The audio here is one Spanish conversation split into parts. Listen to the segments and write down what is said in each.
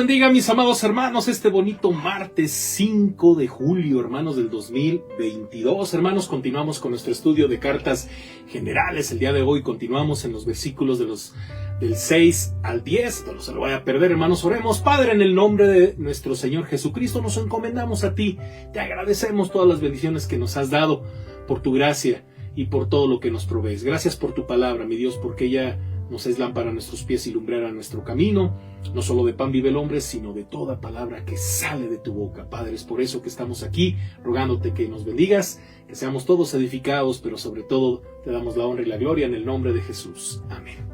bendiga, mis amados hermanos, este bonito martes 5 de julio, hermanos, del 2022. Hermanos, continuamos con nuestro estudio de cartas generales. El día de hoy continuamos en los versículos del 6 al 10. No se lo vaya a perder, hermanos. Oremos. Padre, en el nombre de nuestro Señor Jesucristo, nos encomendamos a ti. Te agradecemos todas las bendiciones que nos has dado por tu gracia y por todo lo que nos provees. Gracias por tu palabra, mi Dios, porque ella nos es lámpara a nuestros pies y lumbrera a nuestro camino. No solo de pan vive el hombre, sino de toda palabra que sale de tu boca. Padre, es por eso que estamos aquí, rogándote que nos bendigas, que seamos todos edificados, pero sobre todo te damos la honra y la gloria en el nombre de Jesús. Amén.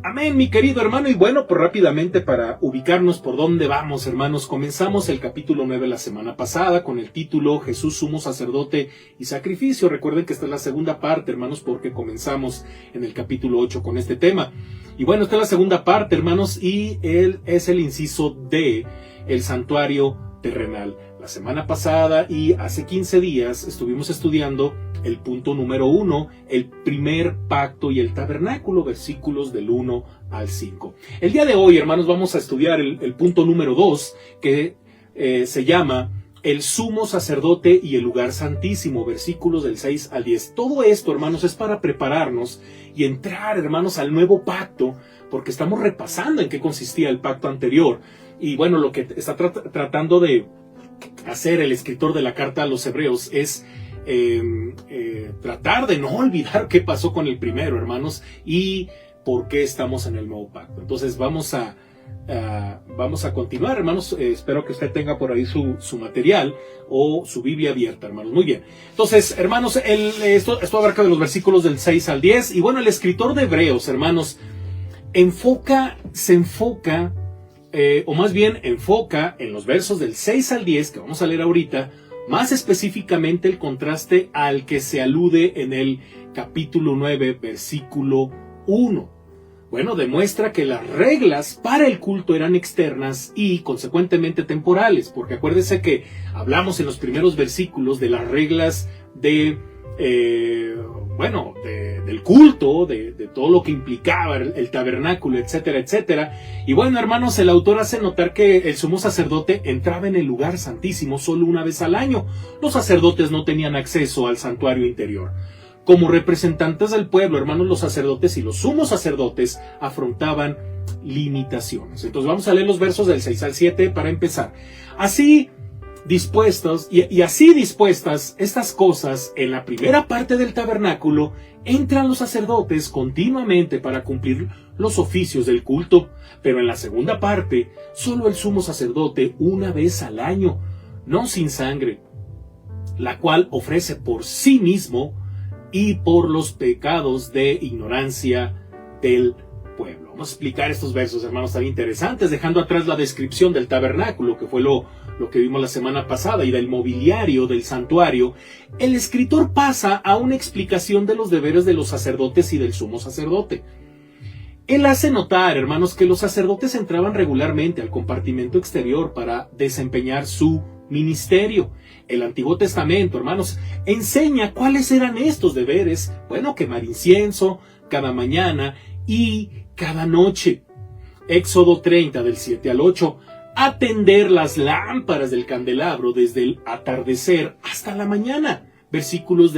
Amén, mi querido hermano. Y bueno, pues rápidamente para ubicarnos por dónde vamos, hermanos, comenzamos el capítulo 9 la semana pasada con el título Jesús sumo sacerdote y sacrificio. Recuerden que esta es la segunda parte, hermanos, porque comenzamos en el capítulo 8 con este tema. Y bueno, esta es la segunda parte, hermanos, y él es el inciso D, el santuario terrenal. La semana pasada y hace 15 días estuvimos estudiando el punto número 1, el primer pacto y el tabernáculo, versículos del 1 al 5. El día de hoy, hermanos, vamos a estudiar el punto número 2, que se llama el sumo sacerdote y el lugar santísimo, versículos del 6 al 10. Todo esto, hermanos, es para prepararnos y entrar, hermanos, al nuevo pacto, porque estamos repasando en qué consistía el pacto anterior. Y bueno, lo que está tratando de hacer el escritor de la carta a los hebreos es tratar de no olvidar qué pasó con el primero, hermanos, y por qué estamos en el nuevo pacto. Entonces vamos a continuar, hermanos. Espero que usted tenga por ahí su material o su Biblia abierta, hermanos. Muy bien. Entonces, hermanos, esto abarca de los versículos del 6 al 10. Y bueno, el escritor de Hebreos, hermanos, se enfoca en los versos del 6 al 10, que vamos a leer ahorita, más específicamente el contraste al que se alude en el capítulo 9, versículo 1. Bueno, demuestra que las reglas para el culto eran externas y consecuentemente temporales, porque acuérdense que hablamos en los primeros versículos de las reglas del culto, de todo lo que implicaba el tabernáculo, etcétera, etcétera. Y bueno, hermanos, el autor hace notar que el sumo sacerdote entraba en el lugar santísimo solo una vez al año. Los sacerdotes no tenían acceso al santuario interior. Como representantes del pueblo, hermanos, los sacerdotes y los sumos sacerdotes afrontaban limitaciones. Entonces vamos a leer los versos del 6 al 7 para empezar. Así dispuestas estas cosas en la primera parte del tabernáculo, entran los sacerdotes continuamente para cumplir los oficios del culto, pero en la segunda parte, solo el sumo sacerdote una vez al año, no sin sangre, la cual ofrece por sí mismo y por los pecados de ignorancia del pueblo. Vamos a explicar estos versos, hermanos, tan interesantes, dejando atrás la descripción del tabernáculo, que fue lo que vimos la semana pasada, y del mobiliario del santuario. El escritor pasa a una explicación de los deberes de los sacerdotes y del sumo sacerdote. Él hace notar, hermanos, que los sacerdotes entraban regularmente al compartimento exterior para desempeñar su ministerio. El Antiguo Testamento, hermanos, enseña cuáles eran estos deberes. Bueno, quemar incienso cada mañana y cada noche. Éxodo 30, del 7 al 8. Atender las lámparas del candelabro desde el atardecer hasta la mañana. Versículo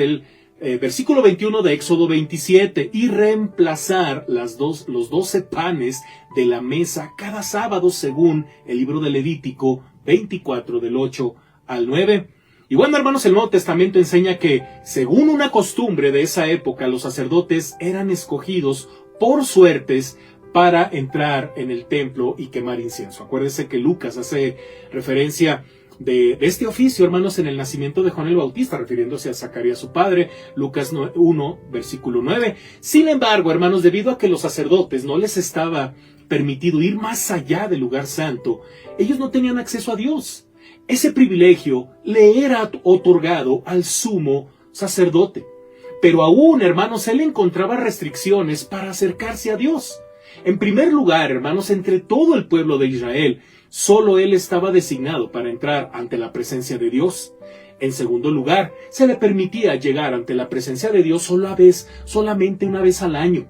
21 de Éxodo 27. Y reemplazar los 12 panes de la mesa cada sábado, según el libro de Levítico 24, del 8 al 9. Y bueno, hermanos, el Nuevo Testamento enseña que, según una costumbre de esa época, los sacerdotes eran escogidos por suertes para entrar en el templo y quemar incienso. Acuérdense que Lucas hace referencia de este oficio, hermanos, en el nacimiento de Juan el Bautista, refiriéndose a Zacarías su padre, Lucas 1, versículo 9. Sin embargo, hermanos, debido a que los sacerdotes no les estaba permitido ir más allá del lugar santo, ellos no tenían acceso a Dios. Ese privilegio le era otorgado al sumo sacerdote. Pero aún, hermanos, él encontraba restricciones para acercarse a Dios. En primer lugar, hermanos, entre todo el pueblo de Israel, solo él estaba designado para entrar ante la presencia de Dios. En segundo lugar, se le permitía llegar ante la presencia de Dios solamente una vez al año,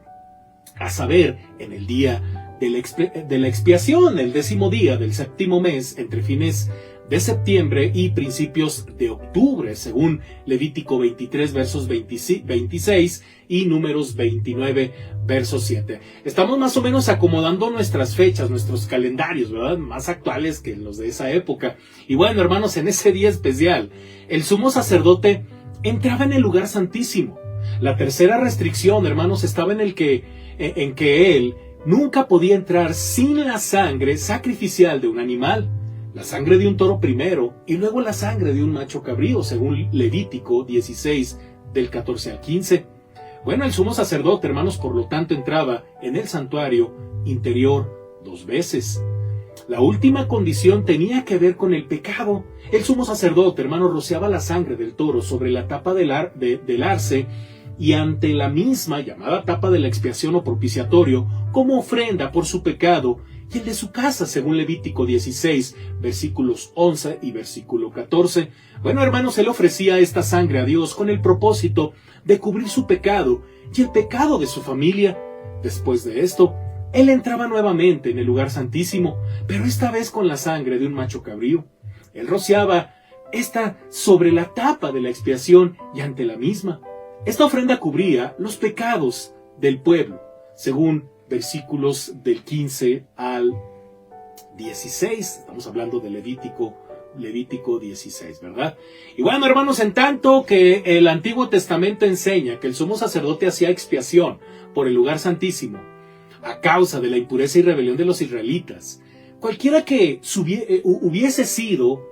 a saber, en el día de la expiación, el 10º día del 7º mes, entre fines de septiembre y principios de octubre, según Levítico 23, versos 26 y Números 29, versos 7. Estamos más o menos acomodando nuestras fechas, nuestros calendarios, ¿verdad? Más actuales que los de esa época. Y bueno, hermanos, en ese día especial, el sumo sacerdote entraba en el lugar santísimo. La tercera restricción, hermanos, estaba en que él nunca podía entrar sin la sangre sacrificial de un animal. La sangre de un toro primero y luego la sangre de un macho cabrío, según Levítico 16, del 14 al 15. Bueno, el sumo sacerdote, hermanos, por lo tanto, entraba en el santuario interior 2 veces. La última condición tenía que ver con el pecado. El sumo sacerdote, hermanos, rociaba la sangre del toro sobre la tapa del arce y ante la misma, llamada tapa de la expiación o propiciatorio, como ofrenda por su pecado y el de su casa, según Levítico 16, versículos 11 y versículo 14. Bueno, hermanos, él ofrecía esta sangre a Dios con el propósito de cubrir su pecado y el pecado de su familia. Después de esto, él entraba nuevamente en el lugar santísimo, pero esta vez con la sangre de un macho cabrío. Él rociaba esta sobre la tapa de la expiación y ante la misma. Esta ofrenda cubría los pecados del pueblo, según versículos del 15 al 16. Estamos hablando de Levítico 16, ¿verdad? Y bueno, hermanos, en tanto que el Antiguo Testamento enseña que el sumo sacerdote hacía expiación por el lugar santísimo a causa de la impureza y rebelión de los israelitas, cualquiera que hubiese sido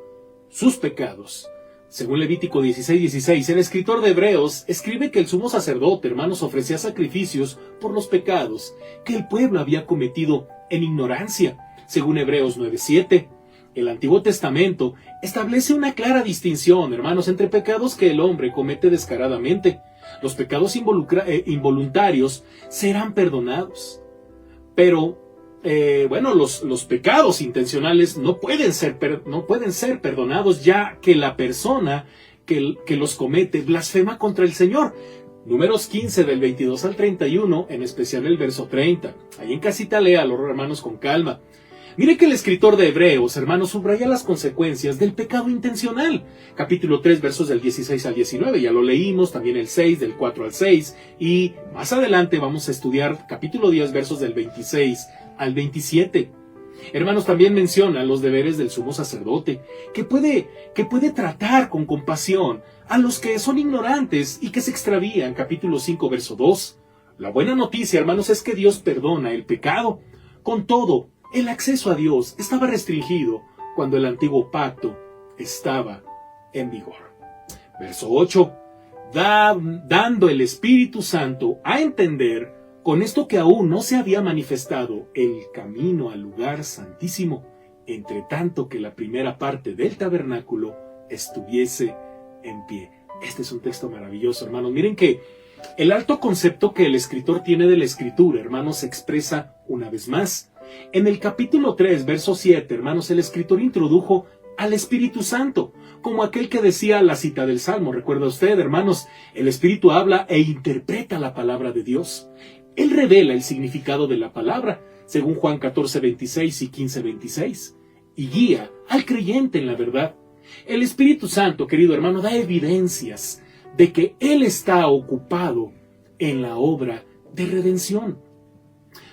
sus pecados, según Levítico 16, el escritor de Hebreos escribe que el sumo sacerdote, hermanos, ofrecía sacrificios por los pecados que el pueblo había cometido en ignorancia, según Hebreos 9:7. El Antiguo Testamento establece una clara distinción, hermanos, entre pecados que el hombre comete descaradamente. Los pecados involuntarios serán perdonados, pero los pecados intencionales no pueden ser perdonados, ya que la persona que los comete blasfema contra el Señor. Números 15 del 22 al 31, en especial el verso 30. Ahí en casita léalo, hermanos, con calma. Mire que el escritor de Hebreos, hermanos, subraya las consecuencias del pecado intencional. Capítulo 3, versos del 16 al 19, ya lo leímos, también el 6, del 4 al 6, y más adelante vamos a estudiar capítulo 10, versos del 26 al 27. Hermanos, también menciona los deberes del sumo sacerdote, que puede tratar con compasión a los que son ignorantes y que se extravían. Capítulo 5, verso 2. La buena noticia, hermanos, es que Dios perdona el pecado. Con todo, el acceso a Dios estaba restringido cuando el antiguo pacto estaba en vigor. Verso 8. Dando el Espíritu Santo a entender con esto que aún no se había manifestado el camino al lugar santísimo, entre tanto que la primera parte del tabernáculo estuviese en pie. Este es un texto maravilloso, hermanos. Miren que el alto concepto que el escritor tiene de la Escritura, hermanos, se expresa una vez más. En el capítulo 3, verso 7, hermanos, el escritor introdujo al Espíritu Santo, como aquel que decía la cita del Salmo. ¿Recuerda usted, hermanos? El Espíritu habla e interpreta la palabra de Dios. Él revela el significado de la palabra, según Juan 14:26 y 15:26, y guía al creyente en la verdad. El Espíritu Santo, querido hermano, da evidencias de que Él está ocupado en la obra de redención.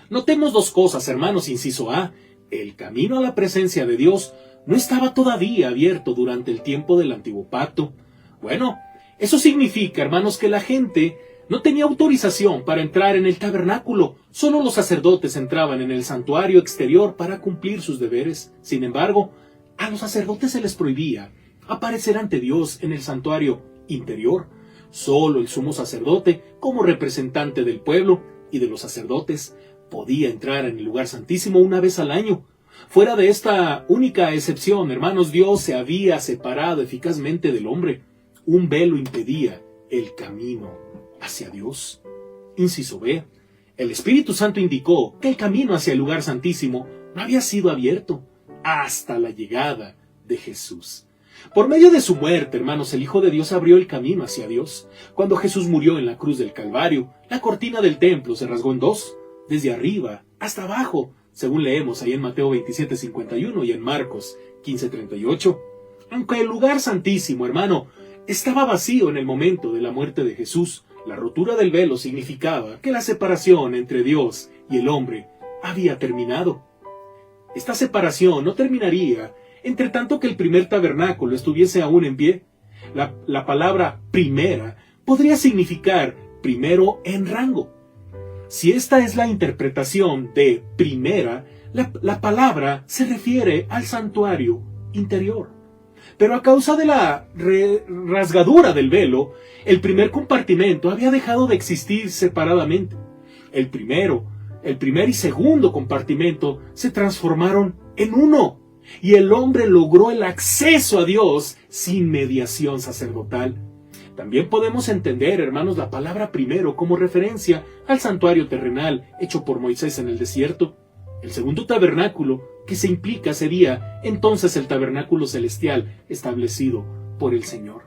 Notemos dos cosas, hermanos. Inciso A, el camino a la presencia de Dios no estaba todavía abierto durante el tiempo del antiguo pacto. Bueno, eso significa, hermanos, que la gente no tenía autorización para entrar en el tabernáculo. Solo los sacerdotes entraban en el santuario exterior para cumplir sus deberes. Sin embargo, a los sacerdotes se les prohibía aparecer ante Dios en el santuario interior. Solo el sumo sacerdote, como representante del pueblo y de los sacerdotes, podía entrar en el lugar santísimo una vez al año. Fuera de esta única excepción, hermanos, Dios se había separado eficazmente del hombre. Un velo impedía el camino hacia Dios. Inciso B. El Espíritu Santo indicó que el camino hacia el lugar santísimo no había sido abierto hasta la llegada de Jesús. Por medio de su muerte, hermanos, el Hijo de Dios abrió el camino hacia Dios. Cuando Jesús murió en la cruz del Calvario, la cortina del templo se rasgó en dos, desde arriba hasta abajo, según leemos ahí en Mateo 27:51 y en Marcos 15:38. Aunque el lugar santísimo, hermano, estaba vacío en el momento de la muerte de Jesús, la rotura del velo significaba que la separación entre Dios y el hombre había terminado. Esta separación no terminaría entre tanto que el primer tabernáculo estuviese aún en pie. La palabra primera podría significar primero en rango. Si esta es la interpretación de primera, la palabra se refiere al santuario interior. Pero a causa de la rasgadura del velo, el primer compartimento había dejado de existir separadamente. El primer y segundo compartimento se transformaron en uno, y el hombre logró el acceso a Dios sin mediación sacerdotal. También podemos entender, hermanos, la palabra primero como referencia al santuario terrenal hecho por Moisés en el desierto. El segundo tabernáculo que se implica sería entonces el tabernáculo celestial establecido por el Señor.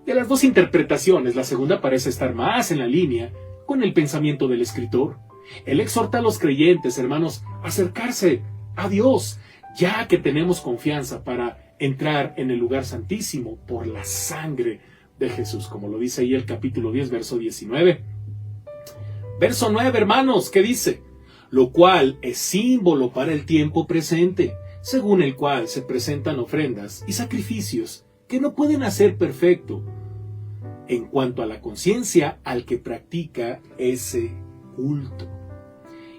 De las dos interpretaciones, la segunda parece estar más en la línea con el pensamiento del escritor. Él exhorta a los creyentes, hermanos, a acercarse a Dios, ya que tenemos confianza para entrar en el lugar santísimo por la sangre de Jesús, como lo dice ahí el capítulo 10, verso 19. Verso 9, hermanos, ¿qué dice? Lo cual es símbolo para el tiempo presente, según el cual se presentan ofrendas y sacrificios que no pueden hacer perfecto en cuanto a la conciencia al que practica ese culto.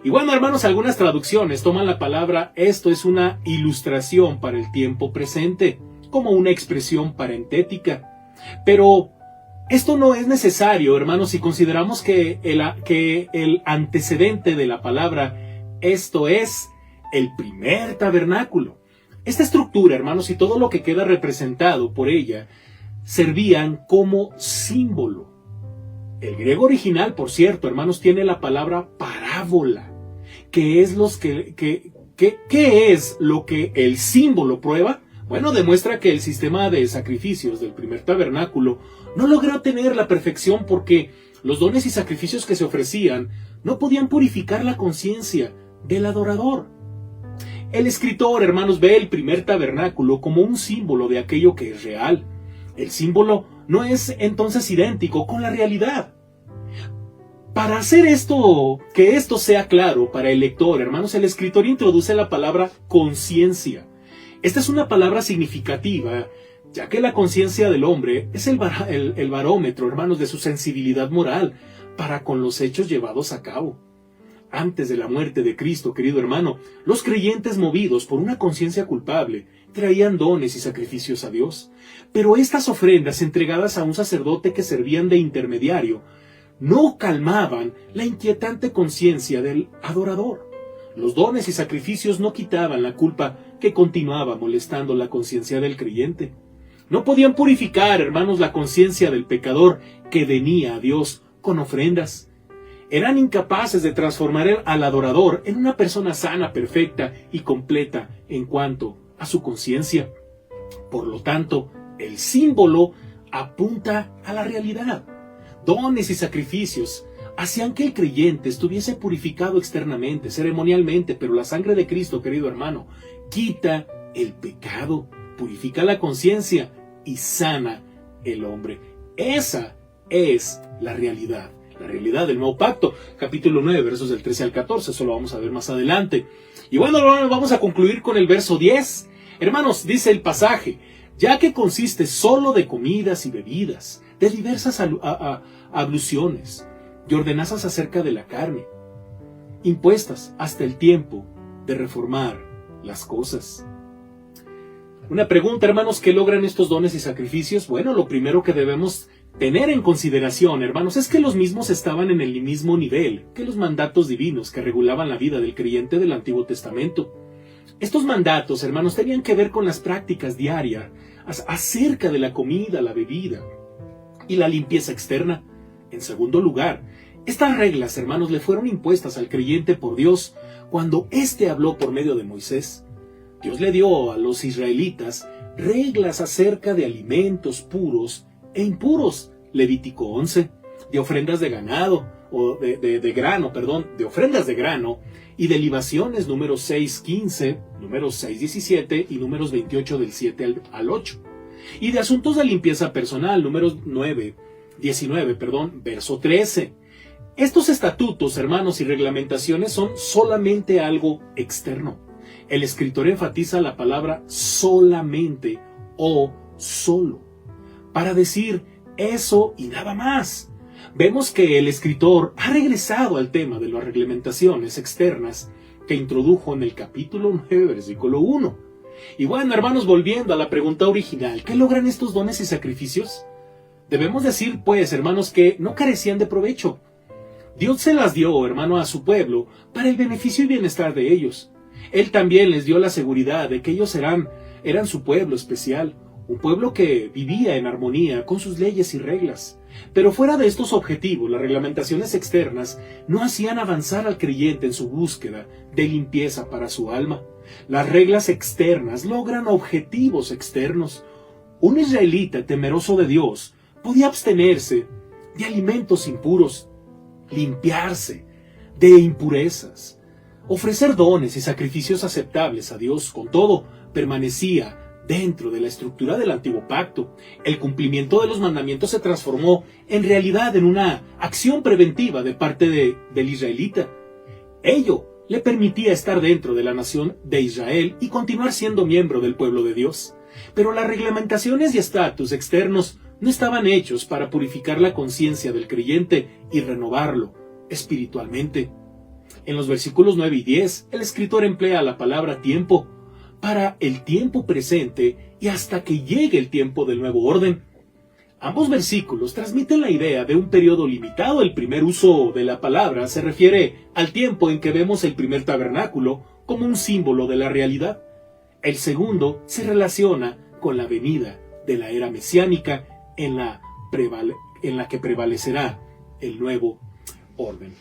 Y bueno, hermanos, algunas traducciones toman la palabra esto es una ilustración para el tiempo presente, como una expresión parentética. Pero esto no es necesario, hermanos, si consideramos que el antecedente de la palabra esto es el primer tabernáculo. Esta estructura, hermanos, y todo lo que queda representado por ella servían como símbolo. El griego original, por cierto, hermanos, tiene la palabra parábola, que es ¿qué es lo que el símbolo prueba? Bueno, demuestra que el sistema de sacrificios del primer tabernáculo no logró tener la perfección porque los dones y sacrificios que se ofrecían no podían purificar la conciencia del adorador. El escritor, hermanos, ve el primer tabernáculo como un símbolo de aquello que es real. El símbolo no es entonces idéntico con la realidad. Para hacer que esto sea claro para el lector, hermanos, el escritor introduce la palabra conciencia. Esta es una palabra significativa, ya que la conciencia del hombre es el barómetro, hermanos, de su sensibilidad moral para con los hechos llevados a cabo. Antes de la muerte de Cristo, querido hermano, los creyentes movidos por una conciencia culpable traían dones y sacrificios a Dios. Pero estas ofrendas entregadas a un sacerdote que servían de intermediario no calmaban la inquietante conciencia del adorador. Los dones y sacrificios no quitaban la culpa que continuaba molestando la conciencia del creyente. No podían purificar, hermanos, la conciencia del pecador que venía a Dios con ofrendas. Eran incapaces de transformar al adorador en una persona sana, perfecta y completa en cuanto a su conciencia. Por lo tanto, el símbolo apunta a la realidad. Dones y sacrificios hacían que el creyente estuviese purificado externamente, ceremonialmente, pero la sangre de Cristo, querido hermano, quita el pecado, purifica la conciencia y sana el hombre. Esa es la realidad del nuevo pacto. Capítulo 9, versos del 13 al 14, eso lo vamos a ver más adelante. Y bueno, vamos a concluir con el verso 10. Hermanos, dice el pasaje, ya que consiste solo de comidas y bebidas, de diversas abluciones y ordenanzas acerca de la carne, impuestas hasta el tiempo de reformar las cosas. Una pregunta, hermanos, ¿qué logran estos dones y sacrificios? Bueno, lo primero que debemos tener en consideración, hermanos, es que los mismos estaban en el mismo nivel que los mandatos divinos que regulaban la vida del creyente del Antiguo Testamento. Estos mandatos, hermanos, tenían que ver con las prácticas diarias acerca de la comida, la bebida y la limpieza externa. En segundo lugar, estas reglas, hermanos, le fueron impuestas al creyente por Dios cuando éste habló por medio de Moisés. Dios le dio a los israelitas reglas acerca de alimentos puros e impuros. Levítico 11. de ofrendas de ganado, o de grano, perdón, de ofrendas de grano, y de libaciones, números 6:15, números 6:17 y números 28 del 7 al 8. Y de asuntos de limpieza personal, números 19, verso 13. Estos estatutos, hermanos, y reglamentaciones son solamente algo externo. El escritor enfatiza la palabra solamente o solo, para decir eso y nada más. Vemos que el escritor ha regresado al tema de las reglamentaciones externas que introdujo en el capítulo 9, versículo 1. Y bueno, hermanos, volviendo a la pregunta original, ¿qué logran estos dones y sacrificios? Debemos decir, pues, hermanos, que no carecían de provecho. Dios se las dio, hermano, a su pueblo para el beneficio y bienestar de ellos. Él también les dio la seguridad de que ellos eran su pueblo especial, un pueblo que vivía en armonía con sus leyes y reglas. Pero fuera de estos objetivos, las reglamentaciones externas no hacían avanzar al creyente en su búsqueda de limpieza para su alma. Las reglas externas logran objetivos externos. Un israelita temeroso de Dios podía abstenerse de alimentos impuros, limpiarse de impurezas, ofrecer dones y sacrificios aceptables a Dios. Con todo, permanecía dentro de la estructura del antiguo pacto. El cumplimiento de los mandamientos se transformó en realidad en una acción preventiva de parte del israelita. Ello le permitía estar dentro de la nación de Israel y continuar siendo miembro del pueblo de Dios. Pero las reglamentaciones y estatus externos no estaban hechos para purificar la conciencia del creyente y renovarlo espiritualmente. En los versículos 9 y 10, el escritor emplea la palabra tiempo para el tiempo presente y hasta que llegue el tiempo del nuevo orden. Ambos versículos transmiten la idea de un periodo limitado. El primer uso de la palabra se refiere al tiempo en que vemos el primer tabernáculo como un símbolo de la realidad. El segundo se relaciona con la venida de la era mesiánica en la que prevalecerá el nuevo orden.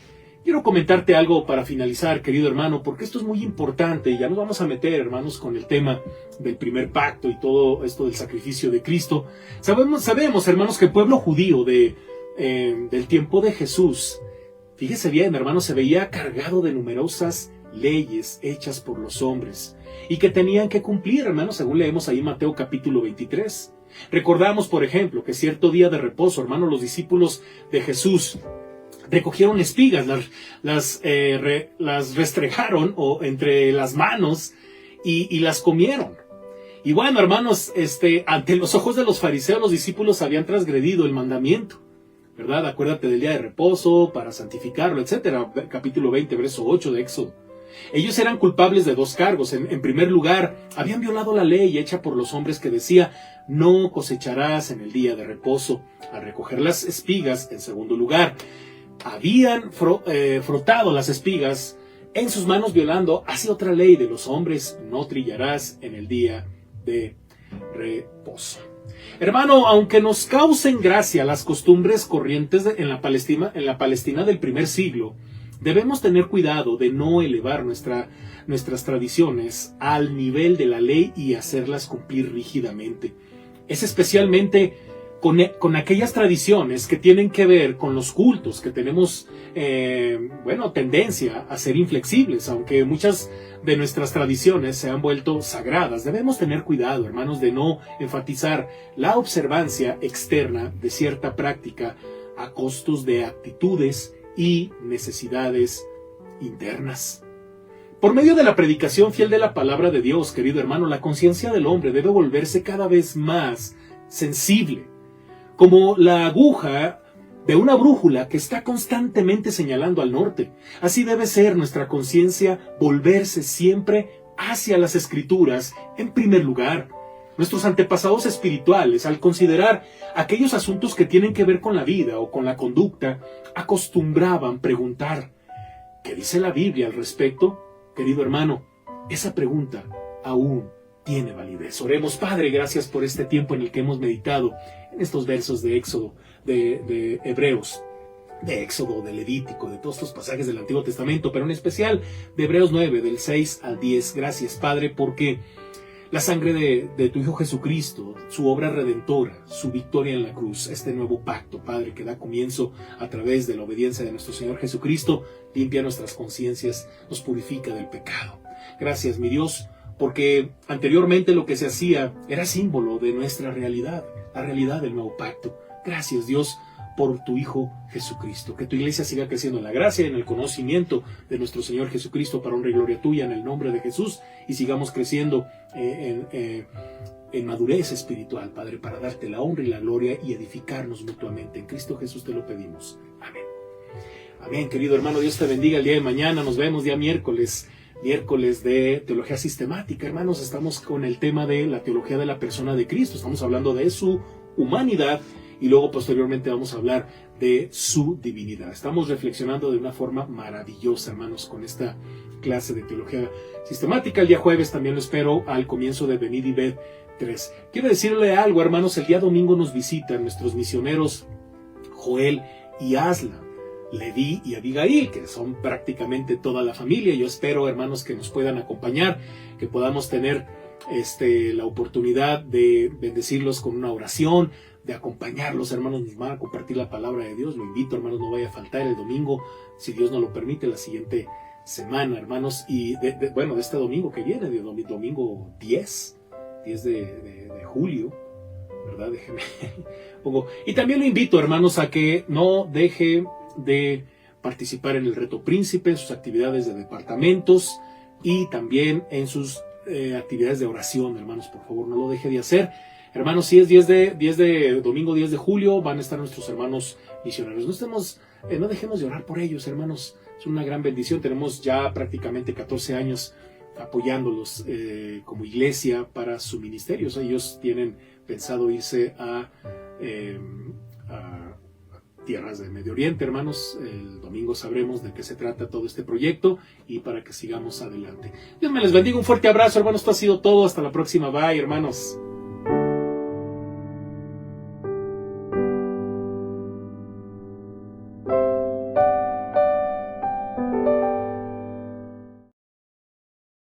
Quiero comentarte algo para finalizar, querido hermano, porque esto es muy importante y ya nos vamos a meter, hermanos, con el tema del primer pacto y todo esto del sacrificio de Cristo. Sabemos, hermanos, que el pueblo judío del tiempo de Jesús, fíjese bien, hermanos, se veía cargado de numerosas leyes hechas por los hombres y que tenían que cumplir, hermanos, según leemos ahí en Mateo capítulo 23. Recordamos, por ejemplo, que cierto día de reposo, hermanos, los discípulos de Jesús recogieron espigas, las restregaron entre las manos y las comieron. Y bueno, hermanos, ante los ojos de los fariseos, los discípulos habían transgredido el mandamiento, ¿verdad? Acuérdate del día de reposo para santificarlo, etcétera. Capítulo 20, verso 8 de Éxodo. Ellos eran culpables de dos cargos. En primer lugar, habían violado la ley hecha por los hombres que decía: no cosecharás en el día de reposo. Al recoger las espigas, en segundo lugar, habían frotado las espigas en sus manos, violando así otra ley de los hombres: no trillarás en el día de reposo. Hermano, aunque nos causen gracia las costumbres corrientes en la Palestina del primer siglo, debemos tener cuidado de no elevar nuestras tradiciones al nivel de la ley y hacerlas cumplir rígidamente. Es especialmente con aquellas tradiciones que tienen que ver con los cultos, que tenemos tendencia a ser inflexibles. Aunque muchas de nuestras tradiciones se han vuelto sagradas, debemos tener cuidado, hermanos, de no enfatizar la observancia externa de cierta práctica a costos de actitudes y necesidades internas. Por medio de la predicación fiel de la palabra de Dios, querido hermano, la conciencia del hombre debe volverse cada vez más sensible, como la aguja de una brújula que está constantemente señalando al norte. Así debe ser nuestra conciencia, volverse siempre hacia las Escrituras en primer lugar. Nuestros antepasados espirituales, al considerar aquellos asuntos que tienen que ver con la vida o con la conducta, acostumbraban preguntar: ¿qué dice la Biblia al respecto? Querido hermano, esa pregunta aún tiene validez. Oremos. Padre, gracias por este tiempo en el que hemos meditado en estos versos de Éxodo, de Hebreos, de Éxodo, de Levítico, de todos estos pasajes del Antiguo Testamento, pero en especial de Hebreos 9, del 6 al 10. Gracias, Padre, porque la sangre de tu Hijo Jesucristo, su obra redentora, su victoria en la cruz, este nuevo pacto, Padre, que da comienzo a través de la obediencia de nuestro Señor Jesucristo, limpia nuestras conciencias, nos purifica del pecado. Gracias, mi Dios, porque anteriormente lo que se hacía era símbolo de nuestra realidad, la realidad del nuevo pacto. Gracias, Dios, por tu Hijo Jesucristo. Que tu iglesia siga creciendo en la gracia y en el conocimiento de nuestro Señor Jesucristo para honra y gloria tuya en el nombre de Jesús, y sigamos creciendo en madurez espiritual, Padre, para darte la honra y la gloria y edificarnos mutuamente. En Cristo Jesús te lo pedimos. Amén. Amén, querido hermano. Dios te bendiga el día de mañana. Nos vemos día miércoles de Teología Sistemática. Hermanos, estamos con el tema de la teología de la persona de Cristo. Estamos hablando de su humanidad y luego posteriormente vamos a hablar de su divinidad. Estamos reflexionando de una forma maravillosa, hermanos, con esta clase de Teología Sistemática. El día jueves también lo espero al comienzo de Venid y Ved 3. Quiero decirle algo, hermanos. El día domingo nos visitan nuestros misioneros Joel y Aslan, Leví y Abigail, que son prácticamente toda la familia. Yo espero, hermanos, que nos puedan acompañar, que podamos tener la oportunidad de bendecirlos con una oración, de acompañarlos, hermanos. Nos van a compartir la palabra de Dios. Lo invito, hermanos, no vaya a faltar el domingo, si Dios nos lo permite, la siguiente semana, hermanos. Y de este domingo que viene, de domingo 10 de julio, ¿verdad? Déjeme pongo. Y también lo invito, hermanos, a que no deje de participar en el Reto Príncipe, en sus actividades de departamentos y también en sus actividades de oración, hermanos. Por favor, no lo deje de hacer. Hermanos, si es domingo 10 de julio, van a estar nuestros hermanos misioneros. No dejemos de orar por ellos, hermanos. Es una gran bendición. Tenemos ya prácticamente 14 años apoyándolos como iglesia para su ministerio. O sea, ellos tienen pensado irse a tierras de Medio Oriente, hermanos. El domingo sabremos de qué se trata todo este proyecto y para que sigamos adelante. Dios me les bendiga. Un fuerte abrazo, hermanos. Esto ha sido todo. Hasta la próxima. Bye, hermanos.